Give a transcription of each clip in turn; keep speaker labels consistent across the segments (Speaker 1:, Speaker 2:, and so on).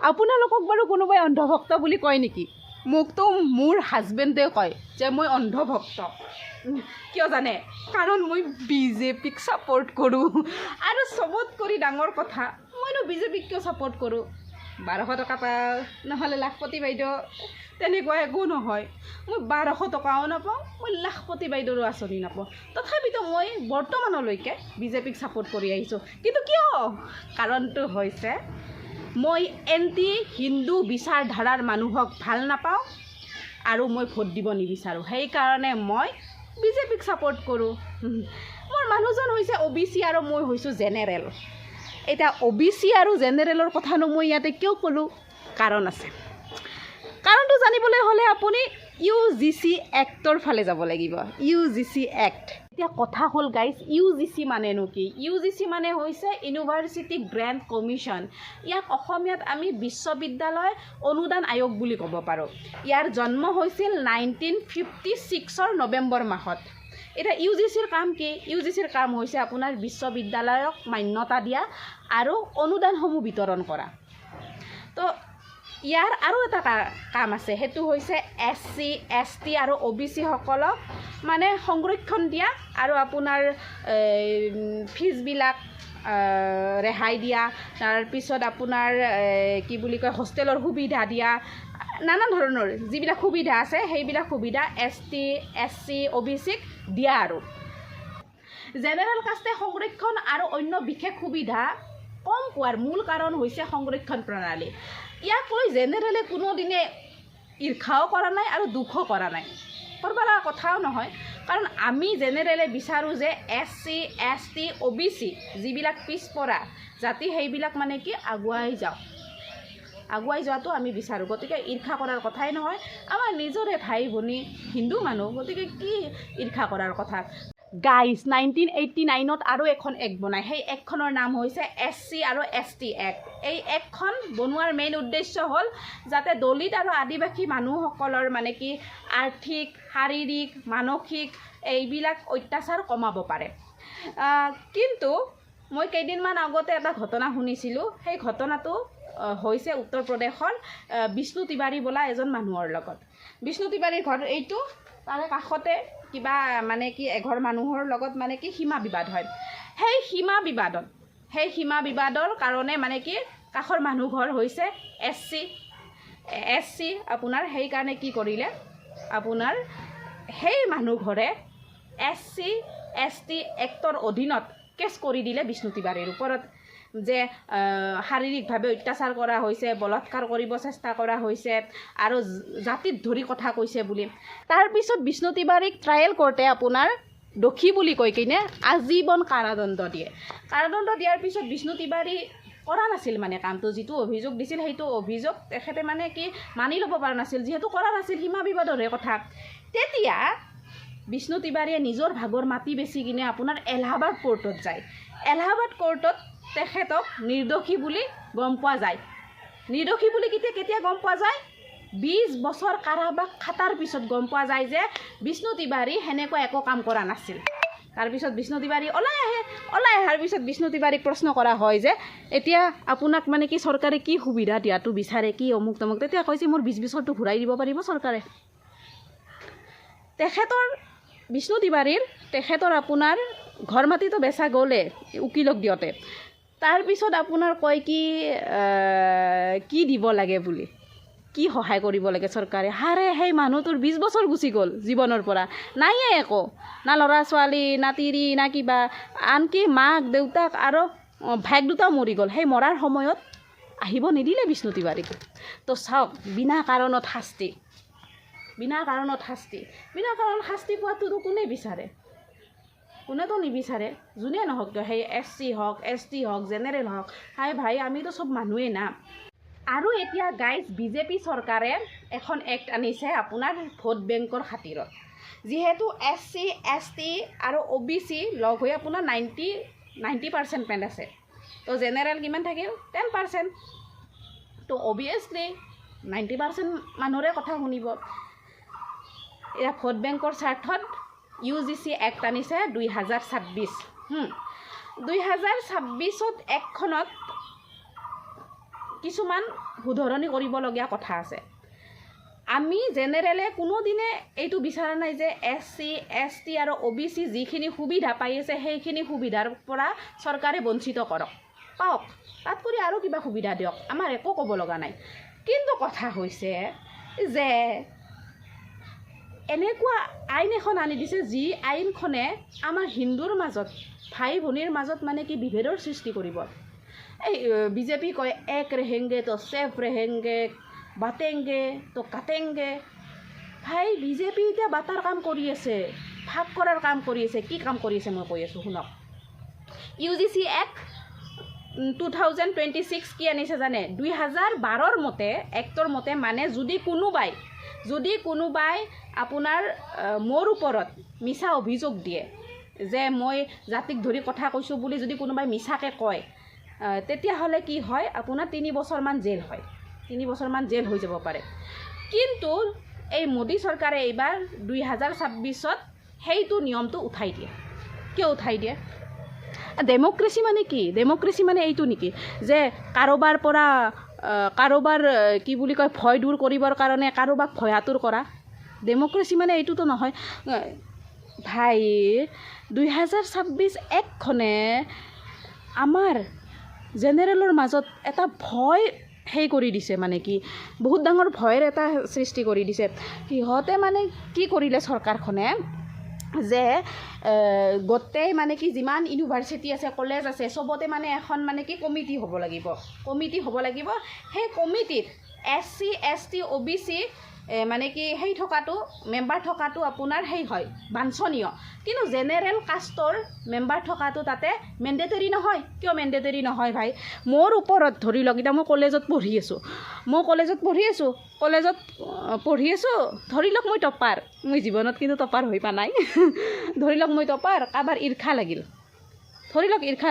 Speaker 1: আপোনালোকক বাৰু কোনোবাই অন্ধভক্ত বুলি কয় নেকি? মোকতো মোৰ হাজবেণ্ডে কয় যে মই অন্ধভক্ত। কিয় জানে? কাৰণ মই বিজেপিক ছাপোৰ্ট কৰোঁ। আৰু চবত কৰি ডাঙৰ কথা, মইনো বিজেপিক কিয় ছাপোৰ্ট কৰোঁ? 1200 টকা পাওঁ, নহ'লে লাখপতি বাইদেউ, তেনেকুৱা একো নহয়। মই 1200 টকাও নাপাওঁ, মই লাখপতি বাইদেউৰো আঁচনি নাপাওঁ। তথাপিতো মই বৰ্তমানলৈকে বিজেপিক ছাপোৰ্ট কৰি আহিছোঁ। কিন্তু কিয়? কাৰণটো হৈছে মই এণ্টি হিন্দু বিচাৰধাৰাৰ মানুহক ভাল নাপাওঁ আৰু মই ভোট দিব নিবিচাৰোঁ। সেইকাৰণে মই বিজেপিক ছাপোৰ্ট কৰোঁ। মোৰ মানুহজন হৈছে OBC আৰু মই হৈছোঁ জেনেৰেল। এতিয়া OBC আৰু জেনেৰেলৰ কথানো মই ইয়াতে কিয় ক'লোঁ? কাৰণ আছে। কাৰণটো জানিবলৈ হ'লে আপুনি UGC এক্টৰ ফালে যাব লাগিব। UGC act. এতিয়া কথা হ'ল গাইজ, UGC মানেনো কি? UGC মানে হৈছে ইউনিভাৰ্চিটি গ্ৰেণ্ট কমিশ্যন। ইয়াক অসমীয়াত আমি বিশ্ববিদ্যালয় অনুদান আয়োগ বুলি ক'ব পাৰোঁ। ইয়াৰ জন্ম হৈছিল 1956 নৱেম্বৰ মাহত। এতিয়া UGCৰ কাম কি? UGCৰ কাম হৈছে আপোনাৰ বিশ্ববিদ্যালয়ক মান্যতা দিয়া আৰু অনুদানসমূহ বিতৰণ কৰা। তো ইয়াৰ আৰু এটা কাম আছে, সেইটো হৈছে SC, ST আৰু OBC সকলক মানে সংৰক্ষণ দিয়া আৰু আপোনাৰ ফিজবিলাক ৰেহাই দিয়া, তাৰপিছত আপোনাৰ কি বুলি কয় হোষ্টেলৰ সুবিধা দিয়া, নানা ধৰণৰ যিবিলাক সুবিধা আছে সেইবিলাক সুবিধা ST, SC, OBCক দিয়া। আৰু জেনেৰেল কাষ্টে সংৰক্ষণ আৰু অন্য বিশেষ সুবিধা কম পোৱাৰ মূল কাৰণ হৈছে সংৰক্ষণ প্ৰণালী। ইয়াক লৈ জেনেৰেলে কোনোদিনে ঈৰ্ষাও কৰা নাই আৰু দুখো কৰা নাই, কৰিব লগা কথাও নহয়। কাৰণ আমি জেনেৰেলে বিচাৰোঁ যে SC, ST, OBC যিবিলাক পিছপৰা জাতি সেইবিলাক মানে কি আগুৱাই যাওক, আগুৱাই যোৱাটো আমি বিচাৰোঁ। গতিকে ঈৰ্ষা কৰাৰ কথাই নহয়, আমাৰ নিজৰে ভাই ভনী হিন্দু মানুহ, গতিকে কি ঈৰ্ষা কৰাৰ কথা? গাইজ 1989ত আৰু এখন এক্ট বনায়। সেই এক্টখনৰ নাম হৈছে SC আৰু ST এক্ট। এই এক্টখন বনোৱাৰ মেইন উদ্দেশ্য হ'ল যাতে দলিত আৰু আদিবাসী মানুহসকলৰ মানে কি আৰ্থিক, শাৰীৰিক, মানসিক এইবিলাক অত্যাচাৰ কমাব পাৰে। কিন্তু মই কেইদিনমান আগতে এটা ঘটনা শুনিছিলোঁ। সেই ঘটনাটো হৈছে উত্তৰ প্ৰদেশৰ বিষ্ণু তিৱাৰী বোলা এজন মানুহৰ লগত। বিষ্ণু তিৱাৰীৰ ঘৰ এইটো, তাৰে কাষতে কিবা মানে কি এঘৰ মানুহৰ লগত মানে কি সীমা বিবাদ হয়। সেই সীমা বিবাদৰ কাৰণে মানে কি কাষৰ মানুহ ঘৰ হৈছে SC আপোনাৰ। সেইকাৰণে কি কৰিলে আপোনাৰ সেই মানুহ ঘৰে SC, ST এক্টৰ অধীনত কেছ কৰি দিলে বিষ্ণু তিৱাৰীৰ ওপৰত যে শাৰীৰিকভাৱে অত্যাচাৰ কৰা হৈছে, বলৎকাৰ কৰিব চেষ্টা কৰা হৈছে আৰু জাতিত ধৰি কথা কৈছে বুলি। তাৰপিছত বিষ্ণু তিৱাৰীক ট্ৰায়েল কোৰ্টে আপোনাৰ দোষী বুলি কৈ কিনে আজীৱন কাৰাদণ্ড দিয়ে। কাৰাদণ্ড দিয়াৰ পিছত বিষ্ণু তিৱাৰী কৰা নাছিল মানে কামটো, যিটো অভিযোগ দিছিল সেইটো অভিযোগ তেখেতে মানে কি মানি ল'ব পৰা নাছিল, যিহেতু কৰা নাছিল, সীমা বিবাদৰহে কথা। তেতিয়া বিষ্ণু তিৱাৰীয়ে নিজৰ ভাগৰ মাটি বেচি কিনে আপোনাৰ এলাহাবাদ কোৰ্টত যায়। এলাহাবাদ কোৰ্টত তেখেতক নিৰ্দোষী বুলি গম পোৱা যায়। নিৰ্দোষী বুলি কেতিয়া গম পোৱা যায়? 20 বছৰ কাৰাবাস খাটাৰ পিছত গম পোৱা যায় যে বিষ্ণু তিৱাৰী সেনেকুৱা একো কাম কৰা নাছিল। তাৰপিছত বিষ্ণু তিৱাৰী ওলাই অহাৰ পিছত বিষ্ণু তিৱাৰীক প্ৰশ্ন কৰা হয় যে এতিয়া আপোনাক মানে কি চৰকাৰে কি সুবিধা দিয়াটো বিচাৰে, কি অমুক তমুক। তেতিয়া কৈছে মোৰ 20 বছৰটো ঘূৰাই দিব পাৰিব চৰকাৰে। বিষ্ণু তিৱাৰীৰ আপোনাৰ ঘৰ মাটিটো বেচা গ'লে উকিলক দিওঁতে। তাৰপিছত আপোনাৰ কয় কি দিব লাগে বুলি, কি সহায় কৰিব লাগে চৰকাৰে। সেই মানুহটোৰ 20 বছৰ গুচি গ'ল জীৱনৰ পৰা, নাইয়ে একো, না ল'ৰা ছোৱালী, না তিৰি, না কিবা, আনকি মাক দেউতাক আৰু ভাইক দুটাও মৰি গ'ল। সেই মৰাৰ সময়ত আহিব নিদিলে বিষ্ণু তিৱাৰীক। তো চাওক, বিনা কাৰণত শাস্তি পোৱাটোতো কোনে বিচাৰে? কোনেতো নিবিচাৰে। যোনে নহওক কিয়, সেই SC হওক, ST হওক, জেনেৰেল হওক, ভাই আমিতো চব মানুহেই না। আৰু এতিয়া গাইজ বিজেপি চৰকাৰে এখন এক্ট আনিছে আপোনাৰ ভোট বেংকৰ খাতিৰত। যিহেতু SC, ST আৰু OBC লগ হৈ আপোনাৰ 90% আছে, তো জেনেৰেল কিমান থাকিল? 10%। তো অভিয়াছলি 90% মানুহৰে কথা শুনিব। এতিয়া ভোট বেংকৰ স্বাৰ্থত UGC এক্ট আনিছে 2026। 2026ত এক্টখনত কিছুমান শুধৰণি কৰিবলগীয়া কথা আছে। আমি জেনেৰেলে কোনোদিনে এইটো বিচৰা নাই যে SC ST আৰু OBC যিখিনি সুবিধা পাই আছে সেইখিনি সুবিধাৰ পৰা চৰকাৰে বঞ্চিত কৰক, পাওক, তাত কৰি আৰু কিবা সুবিধা দিয়ক, আমাৰ একো ক'ব লগা নাই। কিন্তু কথা হৈছে যে এনেকুৱা আইন এখন আনি দিছে যি আইনখনে আমাৰ হিন্দুৰ মাজত, ভাই ভনীৰ মাজত মানে কি বিভেদৰ সৃষ্টি কৰিব। এই বিজেপি কয় এক ৰেহেংগে তো চেফ ৰেহেংগে, বাটেংগে তো কাটেংগে। ভাই বিজেপি এতিয়া বাটাৰ কাম কৰি আছে, ভাগ কৰাৰ কাম কৰি আছে। কি কাম কৰি আছে মই কৈ আছোঁ শুনক। UGC Act 2026 কি আনিছে জানে? 2012 মতে, এক্টৰ মতে মানে যদি কোনোবাই আপোনাৰ মোৰ ওপৰত মিছা অভিযোগ দিয়ে যে মই জাতিক ধৰি কথা কৈছোঁ বুলি যদি কোনোবাই মিছাকৈ কয়, তেতিয়াহ'লে কি হয়, আপোনাৰ 3 বছৰমান জেল হয়, 3 বছৰমান জেল হৈ যাব পাৰে। কিন্তু এই মোদী চৰকাৰে এইবাৰ 2026ত সেইটো নিয়মটো উঠাই দিয়ে। কিয় উঠাই দিয়ে? ডেমক্ৰেচি মানে কি? ডেমক্ৰেচি মানে এইটো নেকি যে কাৰোবাৰ কি বুলি কয় ভয় দূৰ কৰিবৰ কাৰণে কাৰোবাক ভয়াতুৰ কৰা? ডেমক্ৰেচি মানে এইটোতো নহয় ভাই। 2026 এক্টখনে আমাৰ জেনেৰেলৰ মাজত এটা ভয় কৰি দিছে, মানে কি বহুত ডাঙৰ ভয়ৰ এটা সৃষ্টি কৰি দিছে। সিহঁতে মানে কি কৰিলে চৰকাৰখনে যে গোটেই মানে কি যিমান ইউনিভাৰ্চিটি আছে, কলেজ আছে, চবতে মানে এখন মানে কি কমিটি হ'ব লাগিব। সেই কমিটিত SC ST OBC মানে কি মেম্বাৰ থকাটো আপোনাৰ হয় বাঞ্ছনীয়। কিন্তু জেনেৰেল কাষ্টৰ মেম্বাৰ থকাটো তাতে মেণ্ডেটৰী নহয়। কিয় মেণ্ডেটৰী নহয় ভাই? মোৰ ওপৰত ধৰি লওক, এতিয়া মই কলেজত পঢ়ি আছোঁ, ধৰি লওক মই টপাৰ, মই জীৱনত কিন্তু টপাৰ হৈ পা নাই ধৰি লওক মই টপাৰ, কাৰোবাৰ ঈৰ্ষা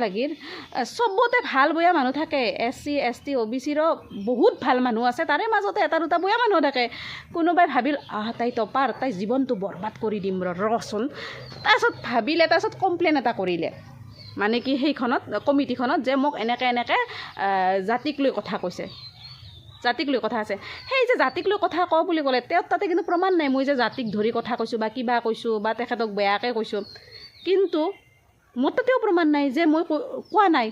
Speaker 1: লাগিল, চবতে ভাল বেয়া মানুহ থাকে। SC ST OBCৰো বহুত ভাল মানুহ আছে, তাৰে মাজতে এটা দুটা বেয়া মানুহ থাকে। কোনোবাই ভাবিল তাই টপাৰ, তাই জীৱনটো বৰবাদ কৰি দিম ৰচোন। তাৰপিছত ভাবিলে, তাৰপিছত কমপ্লেইন এটা কৰিলে, মানে কি সেইখনত কমিটিখনত যে মোক এনেকৈ জাতিক লৈ কথা কৈছে, জাতিক লৈ কথা আছে। সেই যে জাতিক লৈ কথা কওঁ বুলি ক'লে, তেওঁৰ তাতে কিন্তু প্ৰমাণ নাই মই যে জাতিক ধৰি কথা কৈছোঁ বা কিবা কৈছোঁ বা তেখেতক বেয়াকৈ কৈছোঁ। কিন্তু মোৰ তাতেও প্ৰমাণ নাই যে মই কোৱা নাই।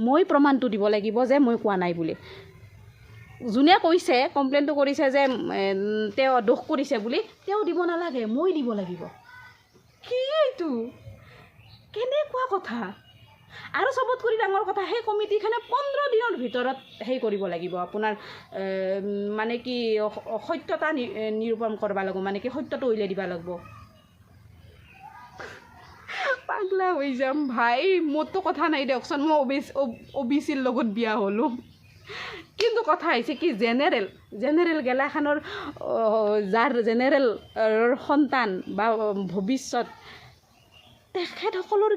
Speaker 1: মই প্ৰমাণটো দিব লাগিব যে মই কোৱা নাই বুলি। যোনে কৈছে, কমপ্লেইনটো কৰিছে যে তেওঁ দোষ কৰিছে বুলি, তেওঁ দিব নালাগে, মই দিব লাগিব। কি এইটো? কেনেকুৱা কথা? আৰু চবত কৰি ডাঙৰ কথা, সেই কমিটিখনে 15 দিনৰ ভিতৰত কৰিব লাগিব, আপোনাৰ মানে কি সত্যতা নিৰূপণ কৰিব লাগিব, মানে কি সত্যটো উলিয়াই দিব লাগিব। পাগলা হৈ যাম ভাই। মোৰতো কথা নাই দিয়কচোন, মই OBCৰ লগত বিয়া হ'লোঁ। কিন্তু কথা হৈছে কি, জেনেৰেল গেলাখানৰ যাৰ জেনেৰেলৰ সন্তান বা ভৱিষ্যত, তেখেতসকলৰ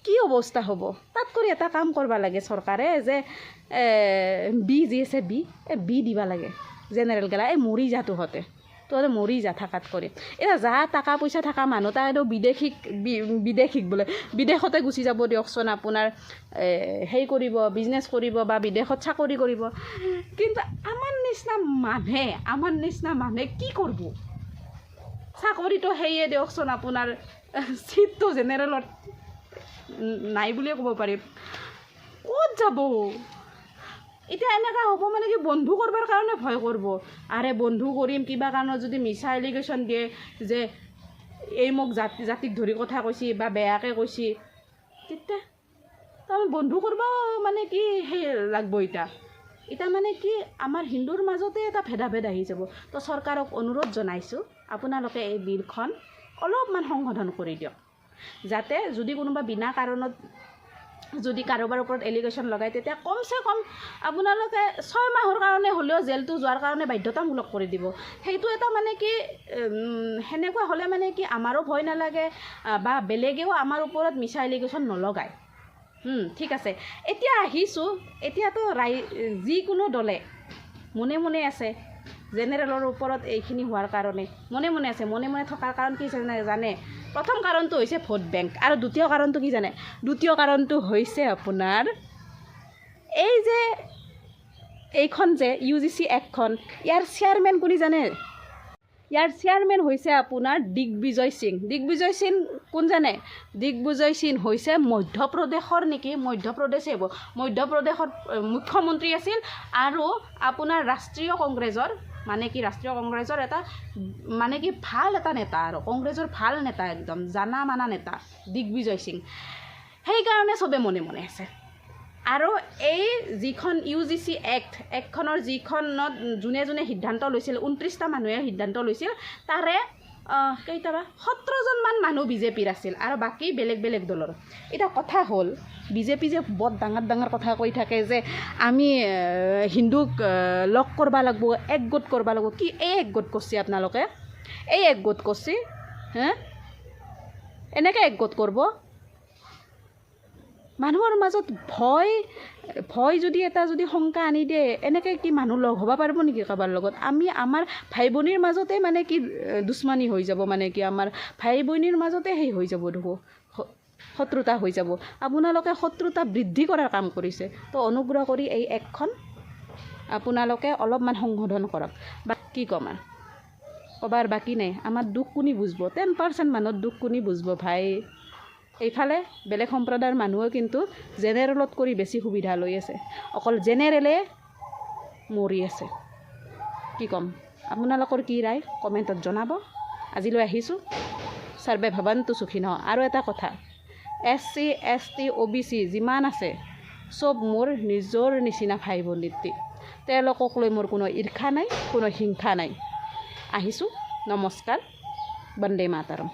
Speaker 1: কি অৱস্থা হ'ব? তাত কৰি এটা কাম কৰিব লাগে চৰকাৰে, যে যি আছে বি দিবা লাগে জেনেৰেল গেলা। মৰি যা তহঁতে মৰি যা থাকাত কৰি। এতিয়া যা টকা পইচা থকা মানুহ তাইতো বিদেশিক বোলে, বিদেশতে গুচি যাব দিয়কচোন, আপোনাৰ কৰিব, বিজনেছ কৰিব বা বিদেশত চাকৰি কৰিব। কিন্তু আমাৰ নিচিনা মানুহে কি কৰিব? চাকৰিটো দিয়কচোন, আপোনাৰ চিটটো জেনেৰেলত নাই বুলিয়ে ক'ব পাৰি। ক'ত যাব? এতিয়া এনেকুৱা হ'ব, মানে কি বন্ধু কৰিবৰ কাৰণে ভয় কৰিব। বন্ধু কৰিম, কিবা কাৰণত যদি মিছা এলিগেশ্যন দিয়ে যে এই মোক জাতিক ধৰি কথা কৈছি বা বেয়াকৈ কৈছি, তেতিয়া তাৰমানে বন্ধু কৰিব মানে কি লাগব। এতিয়া মানে কি আমাৰ হিন্দুৰ মাজতে এটা ভেদাভেদ আহি যাব। তো চৰকাৰক অনুৰোধ জনাইছোঁ, আপোনালোকে এই বিলখন অলপমান সংশোধন কৰি দিয়ক, যাতে যদি কোনোবা বিনা কাৰণত যদি কাৰোবাৰ ওপৰত এলিগেশ্যন লগায়, তেতিয়া কমচে কম আপোনালোকে 6 মাহৰ কাৰণে হ'লেও জেলটো যোৱাৰ কাৰণে বাধ্যতামূলক কৰি দিব। সেইটো এটা মানে কি সেনেকুৱা হ'লে মানে কি আমাৰো ভয় নালাগে বা বেলেগেও আমাৰ ওপৰত মিছা এলিগেশ্যন নলগায়। ঠিক আছে, এতিয়া আহিছোঁ। এতিয়াতো যিকোনো দলে মনে আছে জেনেৰেলৰ ওপৰত এইখিনি হোৱাৰ কাৰণে, মনে আছে। মনে থকাৰ কাৰণ কি জানে? প্ৰথম কাৰণটো হৈছে ভোট বেংক, আৰু দ্বিতীয় কাৰণটো কি জানে? দ্বিতীয় কাৰণটো হৈছে আপোনাৰ এই যে এইখন যে UGC এক্টখন ইয়াৰ চেয়াৰমেন কোনি জানে? ইয়াৰ চেয়াৰমেন হৈছে আপোনাৰ দিগ্বিজয় সিং। দিগ্বিজয় সিং কোন জানে? দিগ্বিজয় সিং হৈছে মধ্যপ্ৰদেশৰ নেকি, মধ্যপ্ৰদেশে হ'ব, মধ্যপ্ৰদেশৰ মুখ্যমন্ত্ৰী আছিল আৰু আপোনাৰ ৰাষ্ট্ৰীয় কংগ্ৰেছৰ ৰাষ্ট্ৰীয় কংগ্ৰেছৰ এটা ভাল এটা নেতা আৰু কংগ্ৰেছৰ ভাল নেতা, একদম জানা মানা নেতা দিগ্বিজয় সিং। সেইকাৰণে চবে মনে মনে আছে। আৰু এই যিখন UGC এক্টখনৰ যিখনত যোনে যোনে সিদ্ধান্ত লৈছিল, 29টা মানুহে সিদ্ধান্ত লৈছিল, তাৰে কেইটাবা 17জনমান মানুহ বিজেপিৰ আছিল আৰু বাকী বেলেগ বেলেগ দলৰ। এতিয়া কথা হ'ল বিজেপি যে বৰ ডাঙৰ ডাঙৰ কথা কৈ থাকে যে আমি হিন্দুক লগ কৰিব লাগিব, একগোট কৰিব লাগিব। কি এই একগোট কৰিছে আপোনালোকে? এই একগোট কৰিছে এনেকৈ একগোট কৰিব? মানুহৰ মাজত ভয় যদি এটা শংকা আনি দিয়ে, এনেকৈ কি মানুহ লগ হ'ব পাৰিব নেকি কাৰোবাৰ লগত? আমাৰ ভাই ভনীৰ মাজতে কি দুশ্মনী হৈ যাব, কি আমাৰ ভাই ভনীৰ মাজতে সেই হৈ যাব, দেখো শত্ৰুতা হৈ যাব। আপোনালোকে শত্ৰুতা বৃদ্ধি কৰাৰ কাম কৰিছে। তো অনুগ্ৰহ কৰি এই এক্টখন আপোনালোকে অলপমান সংশোধন কৰক। বা কি ক'ম আৰু ক'বাৰ বাকী নাই। আমাৰ দুখ কোনি বুজিব? 10% মানুহৰ দুখ কোনি বুজিব ভাই? এইফালে বেলেগ সম্প্ৰদায়ৰ মানুহে কিন্তু জেনেৰেলত কৰি বেছি সুবিধা লৈ আছে, অকল জেনেৰেলে মৰি আছে। কি ক'ম? আপোনালোকৰ কি ৰায় কমেণ্টত জনাব। আজিলৈ আহিছোঁ। সৰ্বে ভৱন্তু সুখিনঃ। আৰু এটা কথা, SC ST OBC যিমান আছে চব মোৰ নিজৰ নিচিনা ভাই ভনীতি। তেওঁলোকক লৈ মোৰ কোনো ঈৰ্ষা নাই, কোনো হিংসা নাই। আহিছোঁ। নমস্কাৰ। বন্দে মাতৰম।